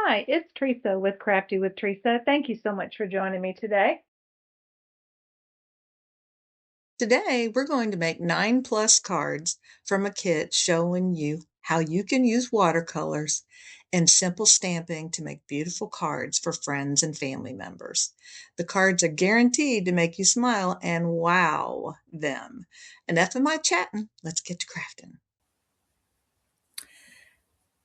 Hi, it's Teresa with Crafty with Teresa. Thank you so much for joining me today. Today, we're going to make 9+ cards from a kit showing you how you can use watercolors and simple stamping to make beautiful cards for friends and family members. The cards are guaranteed to make you smile and wow them. Enough of my chatting, let's get to crafting.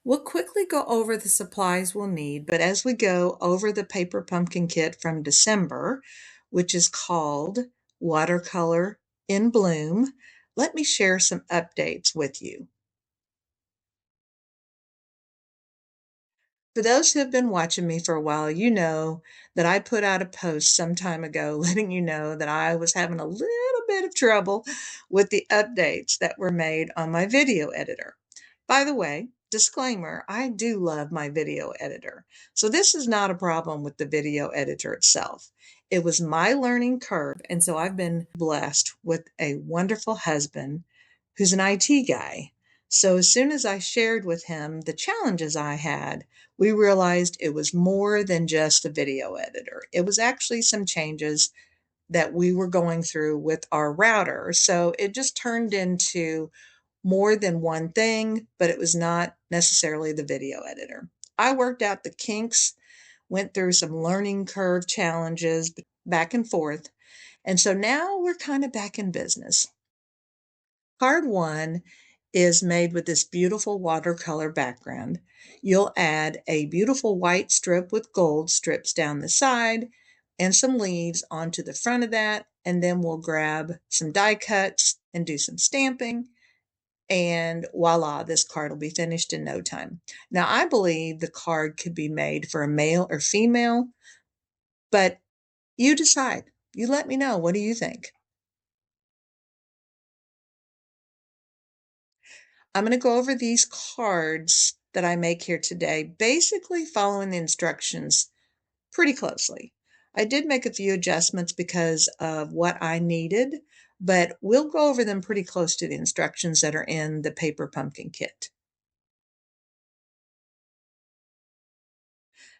We'll quickly go over the supplies we'll need, but as we go over the paper pumpkin kit from December, which is called Watercolor in Bloom, let me share some updates with you. For those who have been watching me for a while, you know that I put out a post some time ago letting you know that I was having a little bit of trouble with the updates that were made on my video editor. By the way, disclaimer, I do love my video editor. So this is not a problem with the video editor itself. It was my learning curve, and so I've been blessed with a wonderful husband who's an IT guy. So as soon as I shared with him the challenges I had, we realized it was more than just a video editor. It was actually some changes that we were going through with our router. So it just turned into more than one thing, but it was not necessarily the video editor. I worked out the kinks, went through some learning curve challenges back and forth. And so now we're kind of back in business. Card one is made with this beautiful watercolor background. You'll add a beautiful white strip with gold strips down the side and some leaves onto the front of that. And then we'll grab some die cuts and do some stamping. And voila, this card will be finished in no time. Now, I believe the card could be made for a male or female, but you decide. You let me know. What do you think? I'm going to go over these cards that I make here today, basically following the instructions pretty closely. I did make a few adjustments because of what I needed, but we'll go over them pretty close to the instructions that are in the paper pumpkin kit.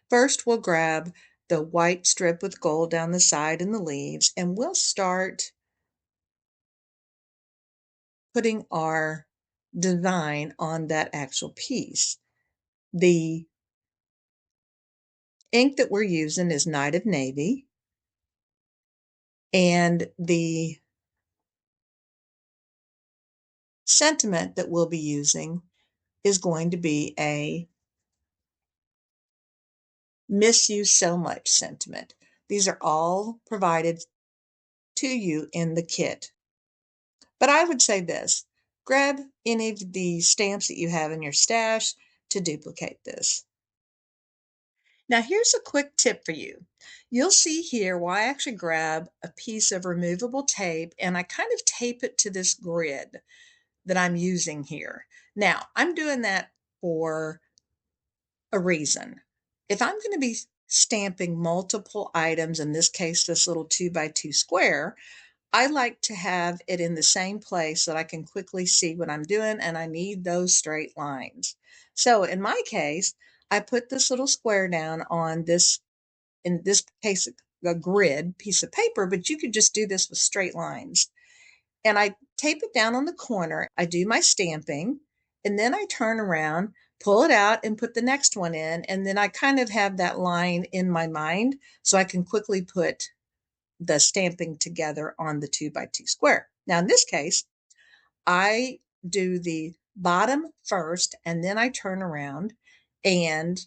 First, we'll grab the white strip with gold down the side and the leaves, and we'll start putting our design on that actual piece. The ink that we're using is Night of Navy, and the sentiment that we'll be using is going to be a miss you so much sentiment. These are all provided to you in the kit. But I would say this, grab any of the stamps that you have in your stash to duplicate this. Now here's a quick tip for you. You'll see here where I actually grab a piece of removable tape and I kind of tape it to this grid that I'm using here. Now I'm doing that for a reason. If I'm going to be stamping multiple items, in this case, this little 2x2 square, I like to have it in the same place so that I can quickly see what I'm doing, and I need those straight lines. So in my case, I put this little square down on this, in this case, a grid piece of paper, but you could just do this with straight lines. And I tape it down on the corner. I do my stamping, and then I turn around, pull it out, and put the next one in. And then I kind of have that line in my mind so I can quickly put the stamping together on the 2x2 square. Now, in this case, I do the bottom first, and then I turn around and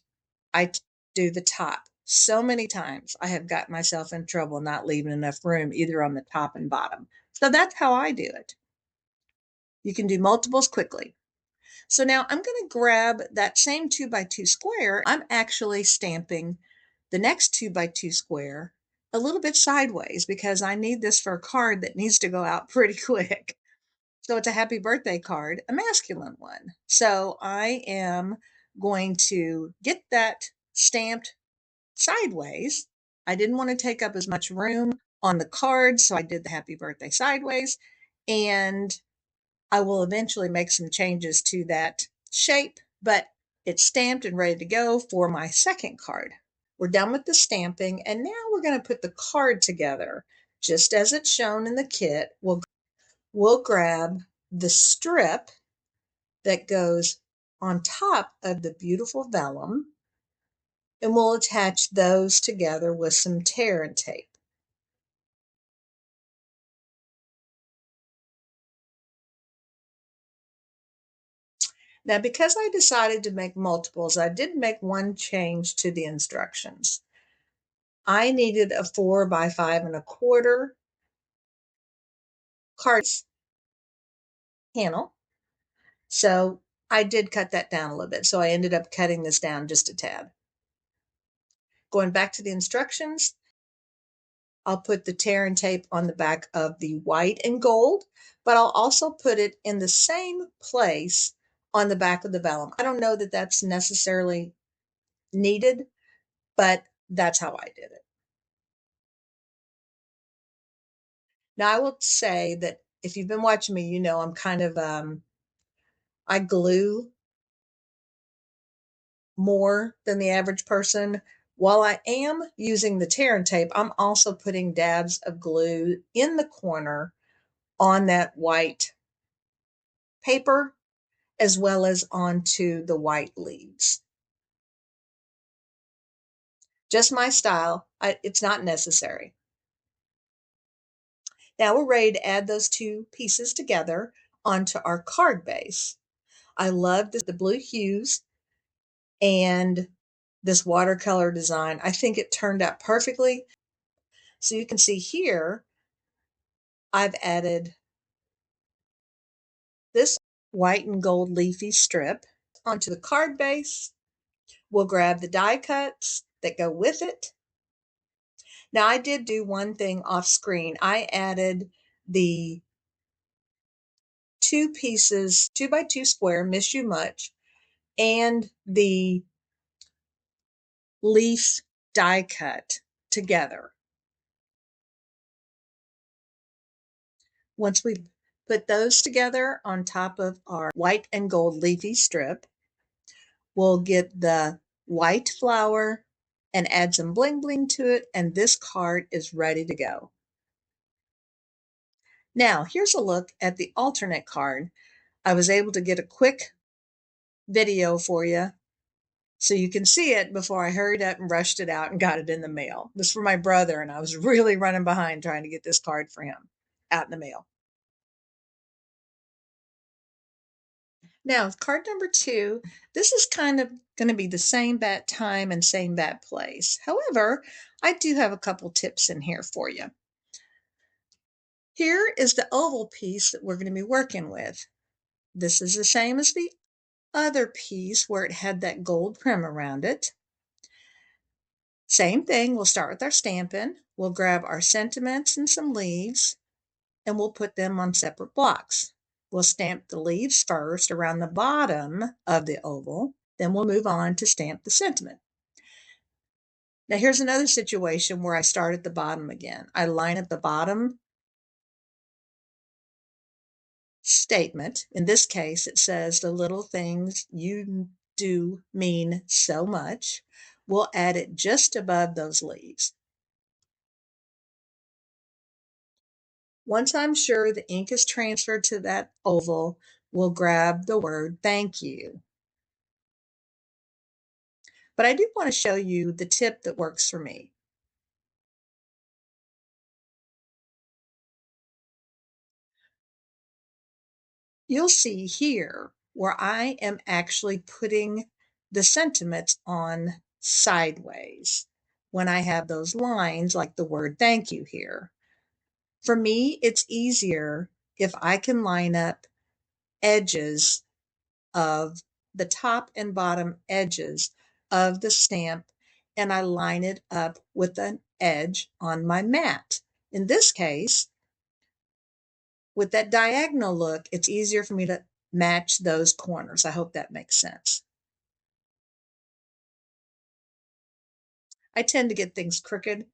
I do the top. So many times I have got myself in trouble not leaving enough room either on the top and bottom. So that's how I do it. You can do multiples quickly. So now I'm going to grab that same 2x2 square. I'm actually stamping the next 2x2 square a little bit sideways because I need this for a card that needs to go out pretty quick. So it's a happy birthday card, a masculine one. So I am going to get that stamped sideways. I didn't want to take up as much room on the card, so I did the happy birthday sideways. And I will eventually make some changes to that shape, but It's stamped and ready to go for my second card. We're done with the stamping, and now we're going to put the card together. Just as it's shown in the kit, we'll grab the strip that goes on top of the beautiful vellum, and we'll attach those together with some tear and tape. Now, because I decided to make multiples, I did make one change to the instructions. I needed a 4 by 5 1/4 card panel. So I did cut that down a little bit. So I ended up cutting this down just a tad. Going back to the instructions, I'll put the tear and tape on the back of the white and gold, but I'll also put it in the same place on the back of the vellum. I don't know that that's necessarily needed, but that's how I did it. Now, I will say that if you've been watching me, you know I'm kind of, I glue more than the average person. While I am using the tear and tape, I'm also putting dabs of glue in the corner on that white paper as well as onto the white leaves. Just my style. It's not necessary. Now we're ready to add those two pieces together onto our card base. I love the blue hues and this watercolor design. I think it turned out perfectly. So you can see here, I've added this white and gold leafy strip onto the card base. We'll grab the die cuts that go with it. Now I did do one thing off screen. I added the 2 pieces, 2 by 2 square, Miss You Much, and the leaf die cut together. Once we put those together on top of our white and gold leafy strip, we'll get the white flower and add some bling bling to it, and this card is ready to go. Now, here's a look at the alternate card. I was able to get a quick video for you so you can see it before I hurried up and rushed it out and got it in the mail. This is for my brother, and I was really running behind trying to get this card for him out in the mail. Now, card number 2, this is kind of going to be the same bat time and same bat place. However, I do have a couple tips in here for you. Here is the oval piece that we're going to be working with. This is the same as the other piece where it had that gold trim around it. Same thing, we'll start with our Stampin'. We'll grab our sentiments and some leaves, and we'll put them on separate blocks. We'll stamp the leaves first around the bottom of the oval, then we'll move on to stamp the sentiment. Now here's another situation where I start at the bottom again. I line up the bottom statement. In this case, it says the little things you do mean so much. We'll add it just above those leaves. Once I'm sure the ink is transferred to that oval, we'll grab the word thank you. But I do want to show you the tip that works for me. You'll see here where I am actually putting the sentiments on sideways when I have those lines like the word thank you here. For me, it's easier if I can line up edges of the top and bottom edges of the stamp, and I line it up with an edge on my mat. In this case, with that diagonal look, it's easier for me to match those corners. I hope that makes sense. I tend to get things crooked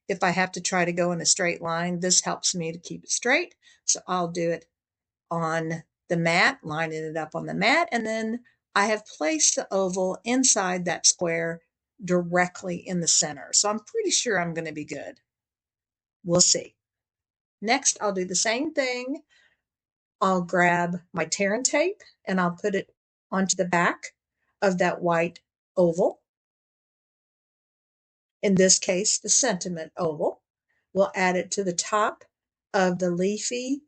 if I have to try to go in a straight line. This helps me to keep it straight. So I'll do it on the mat, lining it up on the mat, and then I have placed the oval inside that square directly in the center. So I'm pretty sure I'm going to be good. We'll see. Next, I'll do the same thing. I'll grab my tear and tape and I'll put it onto the back of that white oval. In this case, the sentiment oval. We'll add it to the top of the leafy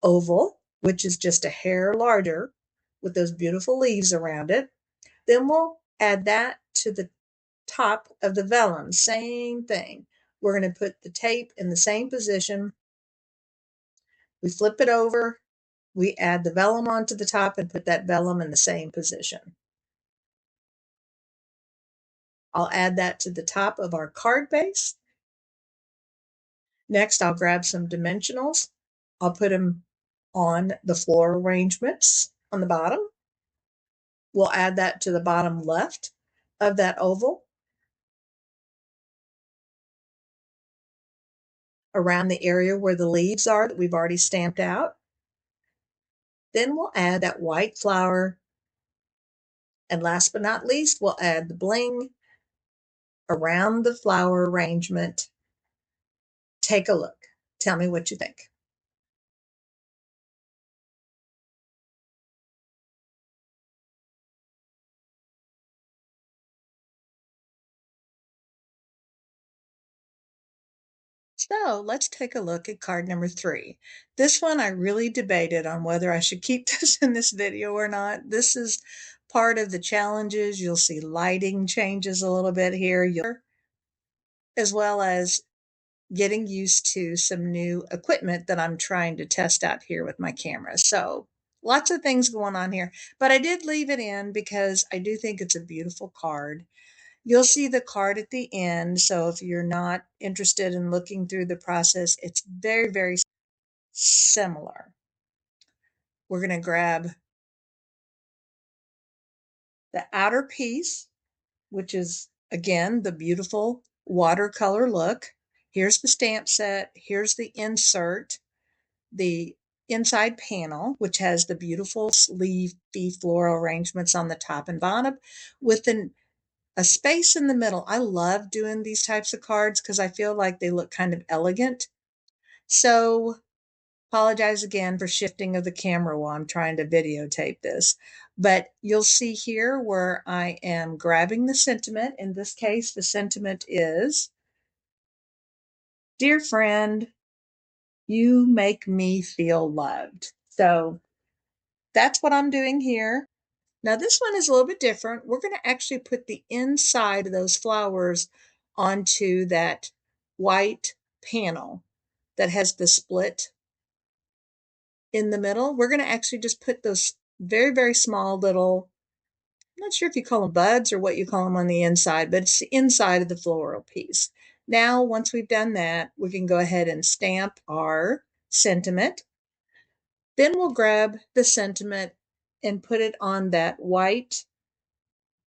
oval, which is just a hair larger with those beautiful leaves around it. Then we'll add that to the top of the vellum. Same thing. We're going to put the tape in the same position. We flip it over. We add the vellum onto the top and put that vellum in the same position. I'll add that to the top of our card base. Next, I'll grab some dimensionals. I'll put them on the floral arrangements on the bottom. We'll add that to the bottom left of that oval, around the area where the leaves are that we've already stamped out. Then we'll add that white flower. And last but not least, we'll add the bling around the flower arrangement. Take a look. Tell me what you think. So let's take a look at card number 3. This one I really debated on whether I should keep this in this video or not. This is part of the challenges. You'll see lighting changes a little bit here, as well as getting used to some new equipment that I'm trying to test out here with my camera. So lots of things going on here, but I did leave it in because I do think it's a beautiful card. You'll see the card at the end. So if you're not interested in looking through the process, it's very, very similar. We're going to grab the outer piece, which is again the beautiful watercolor look. Here's the stamp set. Here's the insert, the inside panel, which has the beautiful leafy floral arrangements on the top and bottom with a space in the middle. I love doing these types of cards because I feel like they look kind of elegant. So apologize again for shifting of the camera while I'm trying to videotape this. But you'll see here where I am grabbing the sentiment. In this case, the sentiment is, "Dear friend, you make me feel loved." So that's what I'm doing here. Now this one is a little bit different. We're going to actually put the inside of those flowers onto that white panel that has the split in the middle. We're going to actually just put those very, very small little, I'm not sure if you call them buds or what you call them on the inside, but it's the inside of the floral piece. Now, once we've done that, we can go ahead and stamp our sentiment. Then we'll grab the sentiment and put it on that white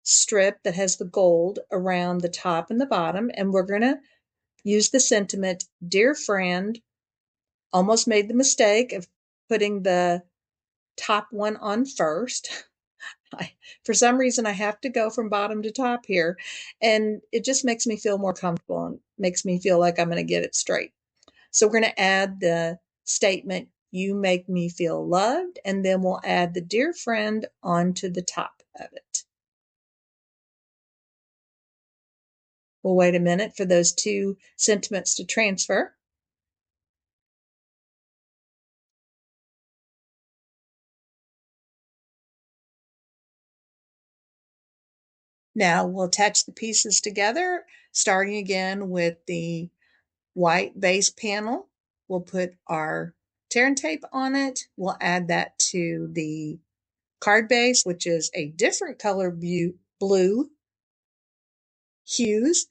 strip that has the gold around the top and the bottom. And we're going to use the sentiment, "Dear friend." Almost made the mistake of putting the top one on first. For some reason, I have to go from bottom to top here, and it just makes me feel more comfortable and makes me feel like I'm going to get it straight. So we're going to add the statement, "You make me feel loved," and then we'll add the "dear friend" onto the top of it. We'll wait a minute for those two sentiments to transfer. Now we'll attach the pieces together, starting again with the white base panel. We'll put our tear and tape on it. We'll add that to the card base, which is a different color blue hues.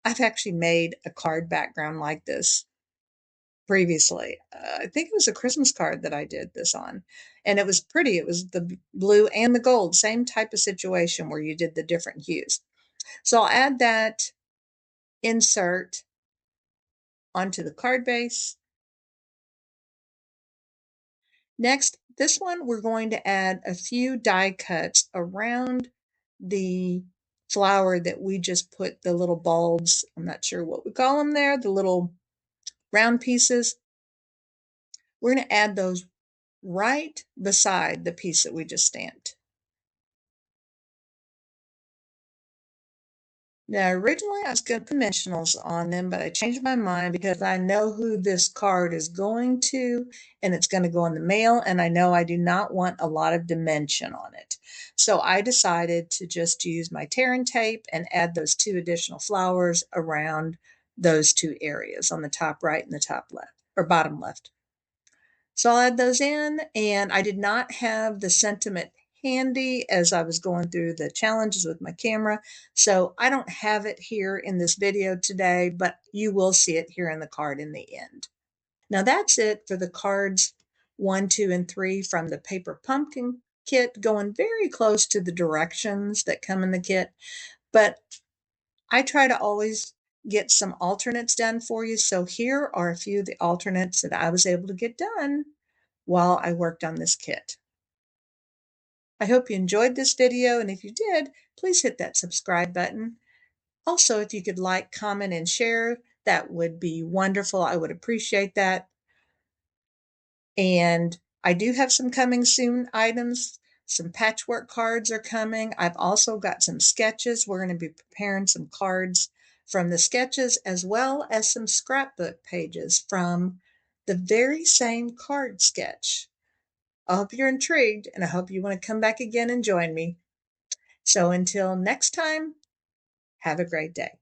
I've actually made a card background like this previously. I think it was a Christmas card that I did this on, and it was pretty. It was the blue and the gold, same type of situation where you did the different hues. So I'll add that insert onto the card base. Next, this one we're going to add a few die cuts around the flower that we just put the little bulbs, I'm not sure what we call them there, the little round pieces. We're going to add those right beside the piece that we just stamped. Now, originally I was going to put dimensionals on them, but I changed my mind because I know who this card is going to, and it's going to go in the mail, and I know I do not want a lot of dimension on it. So I decided to just use my tear and tape and add those 2 additional flowers around those 2 areas on the top right and the top left, or bottom left. So I'll add those in, and I did not have the sentiment handy as I was going through the challenges with my camera. So I don't have it here in this video today, but you will see it here in the card in the end. Now that's it for the cards 1, 2, and 3 from the Paper Pumpkin kit, going very close to the directions that come in the kit. But I try to always get some alternates done for you. So here are a few of the alternates that I was able to get done while I worked on this kit. I hope you enjoyed this video, and if you did, please hit that subscribe button. Also, if you could like, comment, and share, that would be wonderful. I would appreciate that. And I do have some coming soon items. Some patchwork cards are coming. I've also got some sketches. We're going to be preparing some cards from the sketches, as well as some scrapbook pages from the very same card sketch. I hope you're intrigued, and I hope you want to come back again and join me. So until next time, have a great day.